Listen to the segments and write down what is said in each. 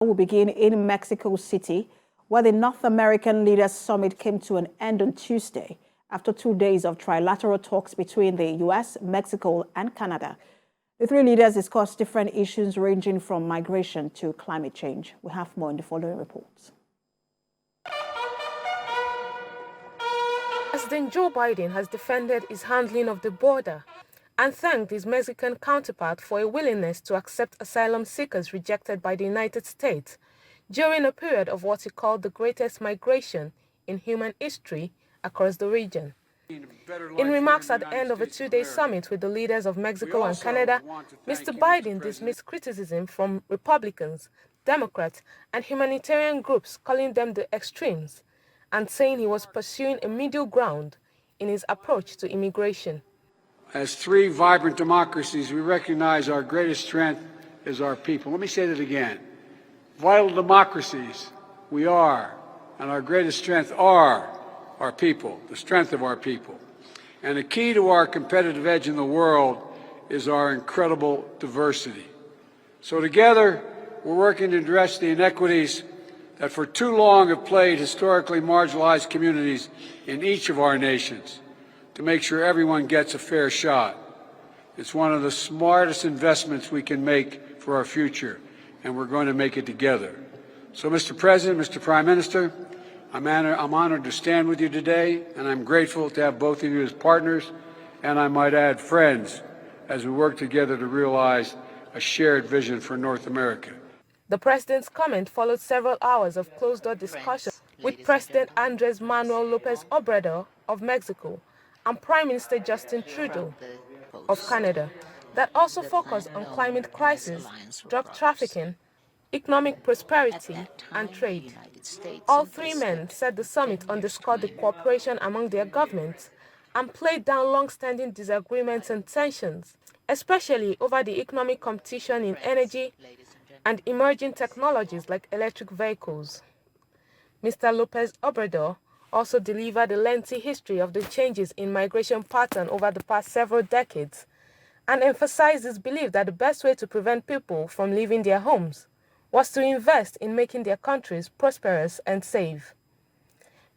Will begin in Mexico City, where the North American Leaders Summit came to an end on Tuesday after 2 days of trilateral talks between the U.S., Mexico, and Canada. The three leaders discussed different issues ranging from migration to climate change. We have more in the following reports. President Joe Biden has defended his handling of the border and thanked his Mexican counterpart for a willingness to accept asylum seekers rejected by the United States during a period of what he called the greatest migration in human history across the region. In remarks at the end of a two-day summit with the leaders of Mexico and Canada, Mr. Biden dismissed criticism from Republicans, Democrats, and humanitarian groups calling them the extremes, and saying he was pursuing a middle ground in his approach to immigration. As three vibrant democracies, we recognize our greatest strength is our people. Let me say that again. Vital democracies, we are, and our greatest strength are our people, the strength of our people. And the key to our competitive edge in the world is our incredible diversity. So together, we're working to address the inequities that for too long have plagued historically marginalized communities in each of our nations, to make sure everyone gets a fair shot. It's one of the smartest investments we can make for our future, and we're going to make it together. So, Mr. President, Mr. Prime Minister, I'm honored to stand with you today, and I'm grateful to have both of you as partners, and I might add friends, as we work together to realize a shared vision for North America. The president's comment followed several hours of closed-door discussion with President Andrés Manuel López Obrador of Mexico and Prime Minister Justin Trudeau of Canada that also focused on climate crisis, drug trafficking, economic prosperity, and trade. All three men said the summit underscored the cooperation among their governments and played down long-standing disagreements and tensions, especially over the economic competition in energy and emerging technologies like electric vehicles. Mr. López Obrador also delivered a lengthy history of the changes in migration pattern over the past several decades and emphasized his belief that the best way to prevent people from leaving their homes was to invest in making their countries prosperous and safe.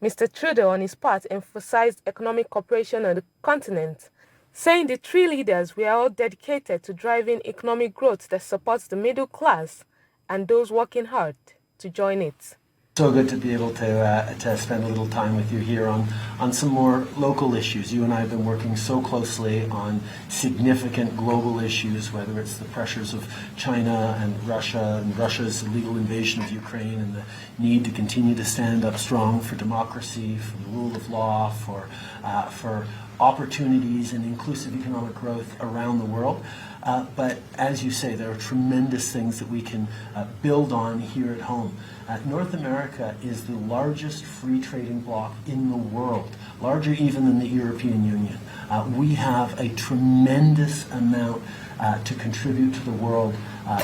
Mr. Trudeau, on his part, emphasized economic cooperation on the continent, saying the three leaders were all dedicated to driving economic growth that supports the middle class and those working hard to join it. So good to be able to spend a little time with you here on some more local issues. You and I have been working so closely on significant global issues, whether it's the pressures of China and Russia's illegal invasion of Ukraine and the need to continue to stand up strong for democracy, for the rule of law, for opportunities and inclusive economic growth around the world. But as you say, there are tremendous things that we can build on here at home. North America is the largest free trading bloc in the world, larger even than the European Union. We have a tremendous amount to contribute to the world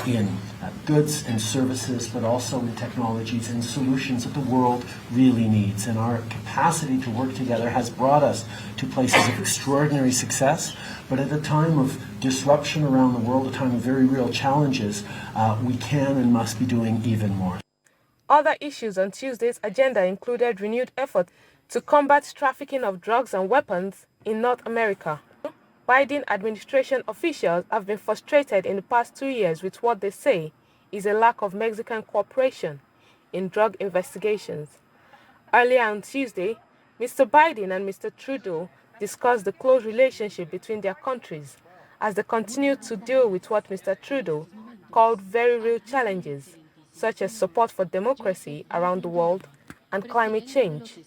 in goods and services, but also in technologies and solutions that the world really needs. And our capacity to work together has brought us to places of extraordinary success, but at a time of disruption around the world, a time of very real challenges, we can and must be doing even more. Other issues on Tuesday's agenda included renewed efforts to combat trafficking of drugs and weapons in North America. Biden administration officials have been frustrated in the past 2 years with what they say is a lack of Mexican cooperation in drug investigations. Earlier on Tuesday, Mr. Biden and Mr. Trudeau discussed the close relationship between their countries as they continue to deal with what Mr. Trudeau called very real challenges, such as support for democracy around the world and climate change.